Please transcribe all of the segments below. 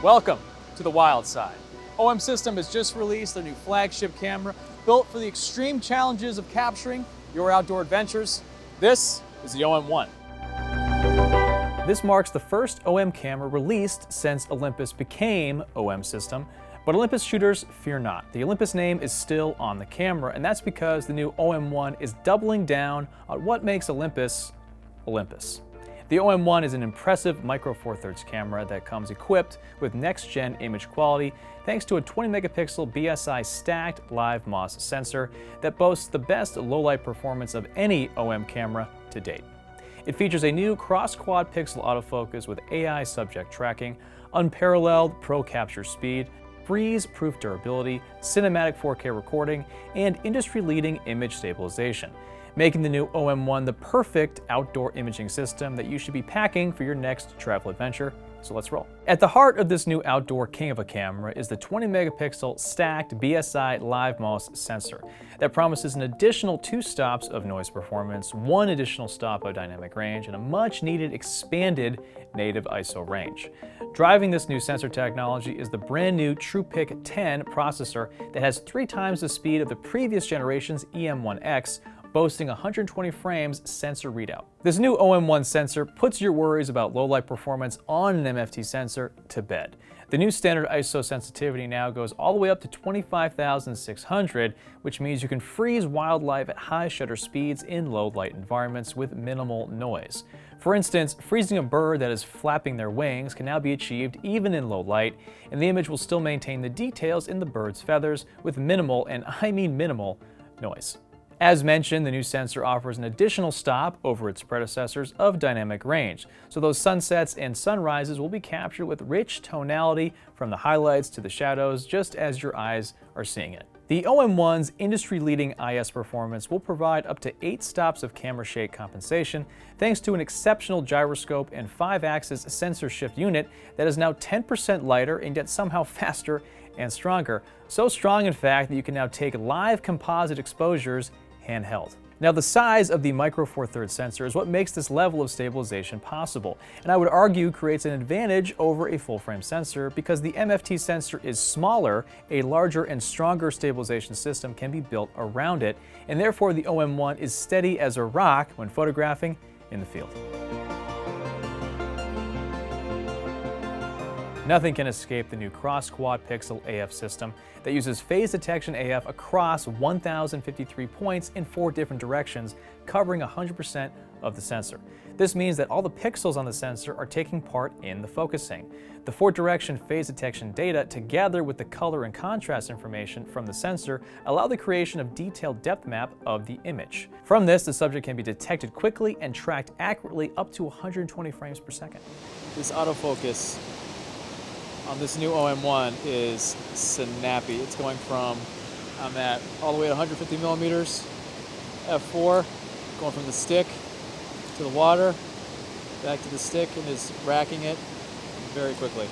Welcome to the wild side. OM System has just released their new flagship camera built for the extreme challenges of capturing your outdoor adventures. This is the OM-1. This marks the first OM camera released since Olympus became OM System. But Olympus shooters, fear not. The Olympus name is still on the camera, and that's because the new OM-1 is doubling down on what makes Olympus, Olympus. The OM-1 is an impressive micro four thirds camera that comes equipped with next-gen image quality thanks to a 20 megapixel BSI stacked live MOS sensor that boasts the best low-light performance of any OM camera to date. It features a new cross-quad pixel autofocus with AI subject tracking, unparalleled pro capture speed, freeze-proof durability, cinematic 4K recording, and industry-leading image stabilization, making the new OM-1 the perfect outdoor imaging system that you should be packing for your next travel adventure. So let's roll. At the heart of this new outdoor king of a camera is the 20 megapixel stacked BSI live MOS sensor that promises an additional 2 stops of noise performance, 1 additional stop of dynamic range, and a much needed expanded native ISO range. Driving this new sensor technology is the brand new TruePic 10 processor that has 3 times the speed of the previous generation's EM1X, boasting 120 frames sensor readout. This new OM-1 sensor puts your worries about low-light performance on an MFT sensor to bed. The new standard ISO sensitivity now goes all the way up to 25,600, which means you can freeze wildlife at high shutter speeds in low-light environments with minimal noise. For instance, freezing a bird that is flapping their wings can now be achieved even in low light, and the image will still maintain the details in the bird's feathers with minimal, and I mean minimal, noise. As mentioned, the new sensor offers an additional stop over its predecessors of dynamic range, so those sunsets and sunrises will be captured with rich tonality from the highlights to the shadows, just as your eyes are seeing it. The OM-1's industry-leading IS performance will provide up to 8 stops of camera shake compensation thanks to an exceptional gyroscope and 5-axis sensor shift unit that is now 10% lighter and yet somehow faster and stronger. So strong, in fact, that you can now take live composite exposures handheld. Now, the size of the micro four thirds sensor is what makes this level of stabilization possible, and I would argue creates an advantage over a full-frame sensor because the MFT sensor is smaller. A larger and stronger stabilization system can be built around it, and therefore the OM-1 is steady as a rock when photographing in the field. Nothing can escape the new cross-quad pixel AF system that uses phase detection AF across 1,053 points in 4 different directions, covering 100% of the sensor. This means that all the pixels on the sensor are taking part in the focusing. The 4-direction phase detection data, together with the color and contrast information from the sensor, allow the creation of detailed depth map of the image. From this, the subject can be detected quickly and tracked accurately up to 120 frames per second. This autofocus on this new OM-1 is snappy. It's going from, I'm at all the way to 150 millimeters, f4, going from the stick to the water, back to the stick, and is racking it very quickly.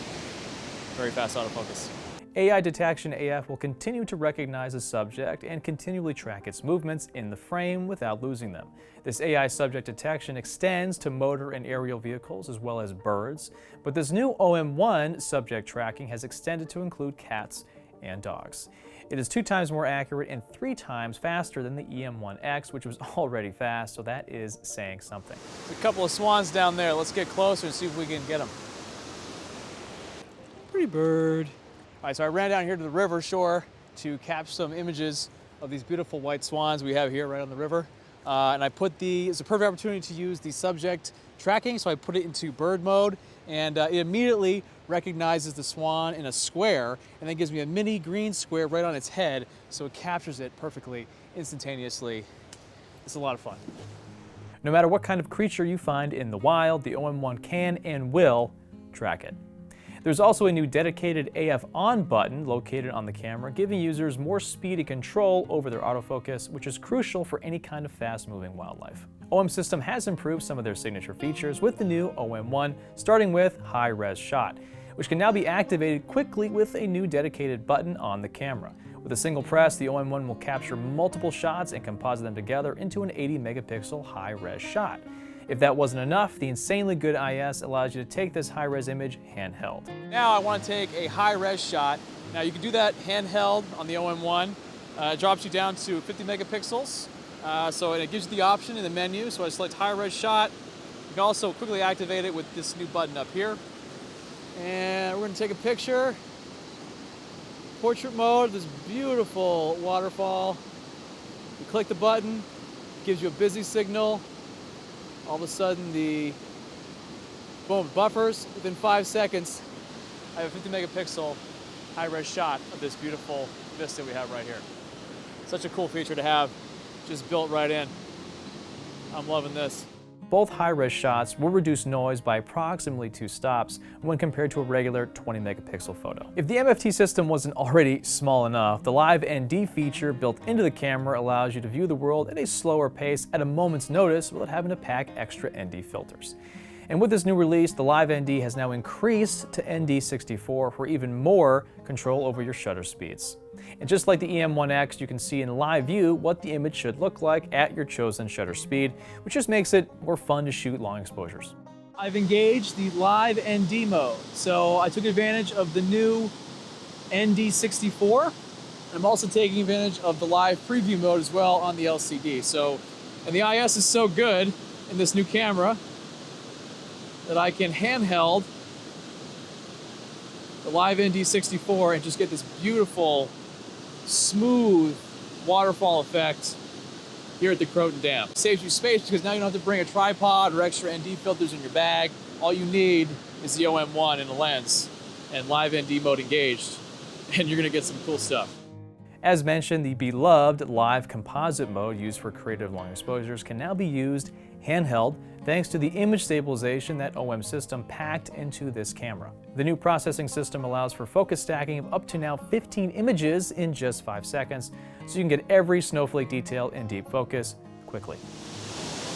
Very fast autofocus. AI detection AF will continue to recognize a subject and continually track its movements in the frame without losing them. This AI subject detection extends to motor and aerial vehicles as well as birds, but this new OM-1 subject tracking has extended to include cats and dogs. It is 2 times more accurate and 3 times faster than the EM1X, which was already fast, so that is saying something. There's a couple of swans down there. Let's get closer and see if we can get them. Pretty bird. All right, so I ran down here to the river shore to capture some images of these beautiful white swans we have here right on the river. And I put it's a perfect opportunity to use the subject tracking, so I put it into bird mode, and it immediately recognizes the swan in a square, and then gives me a mini green square right on its head, so it captures it perfectly, instantaneously. It's a lot of fun. No matter what kind of creature you find in the wild, the OM-1 can and will track it. There's also a new dedicated AF on button located on the camera, giving users more speed and control over their autofocus, which is crucial for any kind of fast-moving wildlife. OM System has improved some of their signature features with the new OM-1, starting with high-res shot, which can now be activated quickly with a new dedicated button on the camera. With a single press, the OM-1 will capture multiple shots and composite them together into an 80 megapixel high-res shot. If that wasn't enough, the insanely good IS allows you to take this high-res image handheld. Now I want to take a high-res shot. Now you can do that handheld on the OM-1. It drops you down to 50 megapixels. So it gives you the option in the menu. So I select high-res shot. You can also quickly activate it with this new button up here. And we're going to take a picture. Portrait mode, this beautiful waterfall. You click the button, it gives you a busy signal. All of a sudden boom, buffers. Within 5 seconds, I have a 50 megapixel high-res shot of this beautiful vista we have right here. Such a cool feature to have, just built right in. I'm loving this. Both high-res shots will reduce noise by approximately 2 stops when compared to a regular 20 megapixel photo. If the MFT system wasn't already small enough, the Live ND feature built into the camera allows you to view the world at a slower pace at a moment's notice without having to pack extra ND filters. And with this new release, the Live ND has now increased to ND64 for even more control over your shutter speeds. And just like the EM-1X, you can see in live view what the image should look like at your chosen shutter speed, which just makes it more fun to shoot long exposures. I've engaged the Live ND mode, so I took advantage of the new ND64. I'm also taking advantage of the live preview mode as well on the LCD. And the IS is so good in this new camera that I can handheld the Live ND64 and just get this beautiful, smooth waterfall effect here at the Cont'd Dam. It saves you space because now you don't have to bring a tripod or extra ND filters in your bag. All you need is the OM-1 and a lens and Live ND mode engaged, and you're gonna get some cool stuff. As mentioned, the beloved live composite mode used for creative long exposures can now be used handheld thanks to the image stabilization that OM system packed into this camera. The new processing system allows for focus stacking of up to now 15 images in just 5 seconds, so you can get every snowflake detail in deep focus quickly.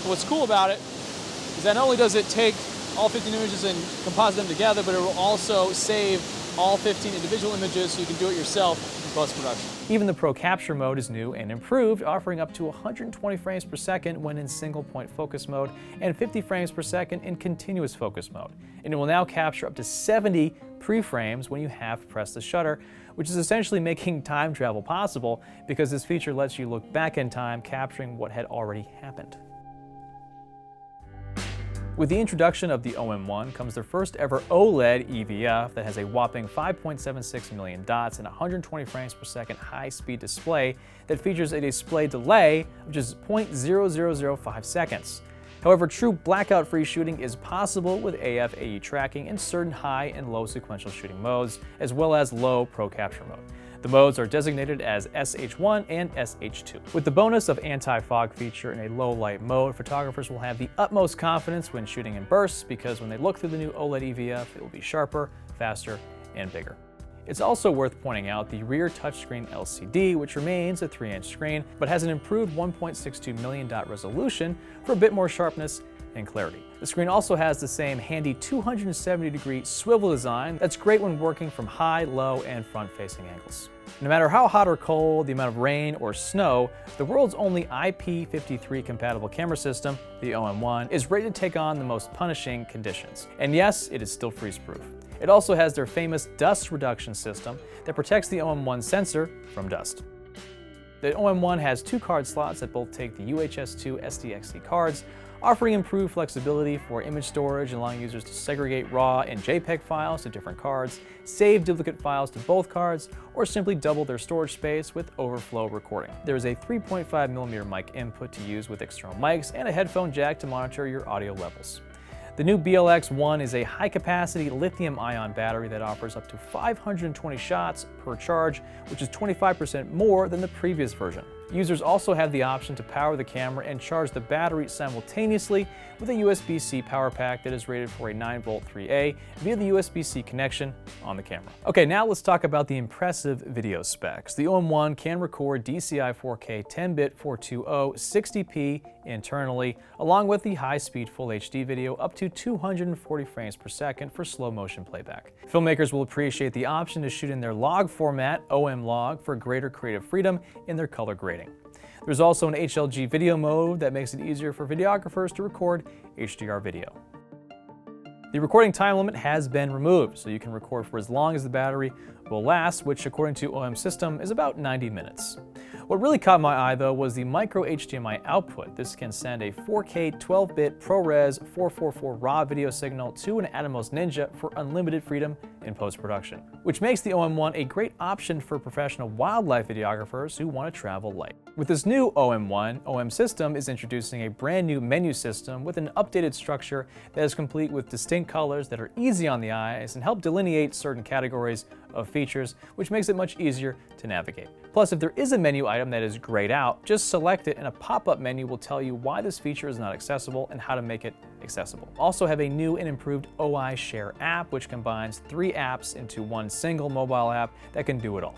What's cool about it is that not only does it take all 15 images and composite them together, but it will also save all 15 individual images so you can do it yourself in post-production. Even the Pro Capture mode is new and improved, offering up to 120 frames per second when in single point focus mode and 50 frames per second in continuous focus mode. And it will now capture up to 70 pre-frames when you have pressed the shutter, which is essentially making time travel possible because this feature lets you look back in time, capturing what had already happened. With the introduction of the OM-1 comes their first ever OLED EVF that has a whopping 5.76 million dots and 120 frames per second high-speed display that features a display delay of just 0.0005 seconds. However, true blackout-free shooting is possible with AF/AE tracking in certain high and low sequential shooting modes, as well as low Pro Capture mode. The modes are designated as SH1 and SH2. With the bonus of anti-fog feature in a low light mode, photographers will have the utmost confidence when shooting in bursts because when they look through the new OLED EVF, it will be sharper, faster, and bigger. It's also worth pointing out the rear touchscreen LCD, which remains a 3-inch screen, but has an improved 1.62 million dot resolution for a bit more sharpness and clarity. The screen also has the same handy 270-degree swivel design that's great when working from high, low, and front-facing angles. No matter how hot or cold, the amount of rain or snow, the world's only IP53 compatible camera system, the OM-1, is ready to take on the most punishing conditions. And yes, it is still freeze-proof. It also has their famous dust reduction system that protects the OM-1 sensor from dust. The OM-1 has 2 card slots that both take the UHS-2 SDXC cards, offering improved flexibility for image storage, allowing users to segregate RAW and JPEG files to different cards, save duplicate files to both cards, or simply double their storage space with overflow recording. There is a 3.5mm mic input to use with external mics and a headphone jack to monitor your audio levels. The new BLX-1 is a high-capacity lithium-ion battery that offers up to 520 shots per charge, which is 25% more than the previous version. Users also have the option to power the camera and charge the battery simultaneously with a USB-C power pack that is rated for a 9V 3A via the USB-C connection on the camera. Okay, now let's talk about the impressive video specs. The OM-1 can record DCI 4K 10-bit 420 60p internally, along with the high-speed Full HD video up to 240 frames per second for slow motion playback. Filmmakers will appreciate the option to shoot in their log format, OM log, for greater creative freedom in their color grading. There's also an HLG video mode that makes it easier for videographers to record HDR video. The recording time limit has been removed, so you can record for as long as the battery will last, which according to OM System is about 90 minutes. What really caught my eye though was the micro HDMI output. This can send a 4K 12-bit ProRes 444 RAW video signal to an Atomos Ninja for unlimited freedom in post-production, which makes the OM-1 a great option for professional wildlife videographers who want to travel light. With this new OM-1, OM System is introducing a brand new menu system with an updated structure that is complete with distinct colors that are easy on the eyes and help delineate certain categories of features, which makes it much easier to navigate. Plus, if there is a menu item that is grayed out, just select it and a pop-up menu will tell you why this feature is not accessible and how to make it accessible. Also have a new and improved OI Share app, which combines 3 apps into one single mobile app that can do it all.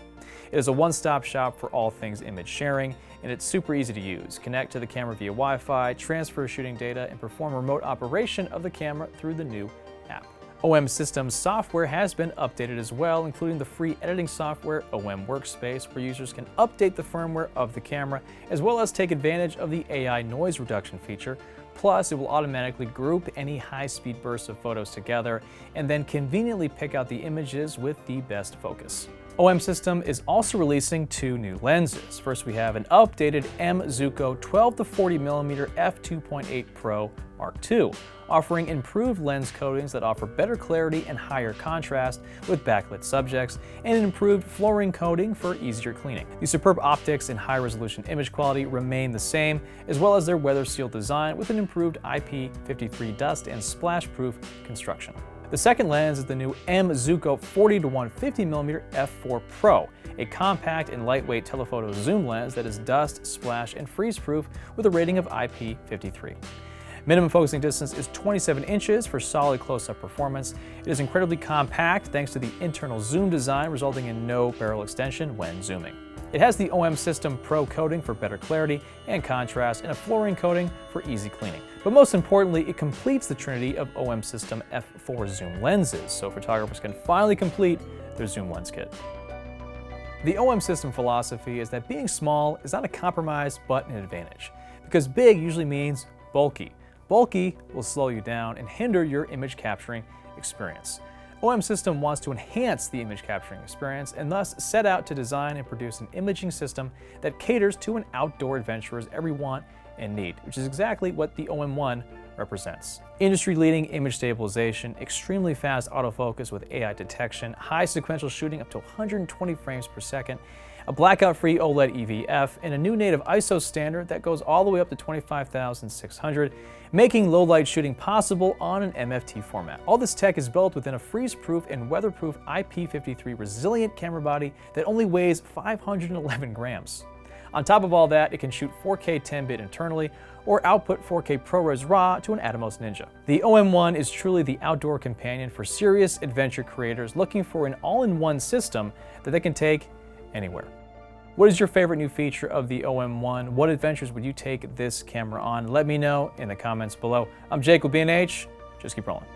It is a one-stop shop for all things image sharing, and it's super easy to use. Connect to the camera via Wi-Fi, transfer shooting data, and perform remote operation of the camera through the new app. OM System software has been updated as well, including the free editing software OM Workspace, where users can update the firmware of the camera, as well as take advantage of the AI noise reduction feature. Plus, it will automatically group any high-speed bursts of photos together, and then conveniently pick out the images with the best focus. OM System is also releasing 2 new lenses. First, we have an updated M.Zuiko 12-40mm f2.8 Pro Mark II, offering improved lens coatings that offer better clarity and higher contrast with backlit subjects, and an improved fluorine coating for easier cleaning. The superb optics and high-resolution image quality remain the same, as well as their weather-sealed design with an improved IP53 dust and splash-proof construction. The second lens is the new M.Zuiko 40-150mm f4 Pro, a compact and lightweight telephoto zoom lens that is dust, splash, and freeze-proof with a rating of IP53. Minimum focusing distance is 27 inches for solid close-up performance. It is incredibly compact thanks to the internal zoom design, resulting in no barrel extension when zooming. It has the OM System Pro coating for better clarity and contrast, and a fluorine coating for easy cleaning. But most importantly, it completes the trinity of OM System f4 zoom lenses, so photographers can finally complete their zoom lens kit. The OM System philosophy is that being small is not a compromise but an advantage, because big usually means bulky. Bulky will slow you down and hinder your image capturing experience. OM System wants to enhance the image capturing experience and thus set out to design and produce an imaging system that caters to an outdoor adventurer's every want and need, which is exactly what the OM-1 represents. Industry-leading image stabilization, extremely fast autofocus with AI detection, high sequential shooting up to 120 frames per second, a blackout-free OLED EVF, and a new native ISO standard that goes all the way up to 25,600, making low-light shooting possible on an MFT format. All this tech is built within a freeze-proof and weather-proof IP53 resilient camera body that only weighs 511 grams. On top of all that, it can shoot 4K 10-bit internally or output 4K ProRes RAW to an Atomos Ninja. The OM-1 is truly the outdoor companion for serious adventure creators looking for an all-in-one system that they can take anywhere. What is your favorite new feature of the OM-1? What adventures would you take this camera on? Let me know in the comments below. I'm Jake with B&H. Just keep rolling.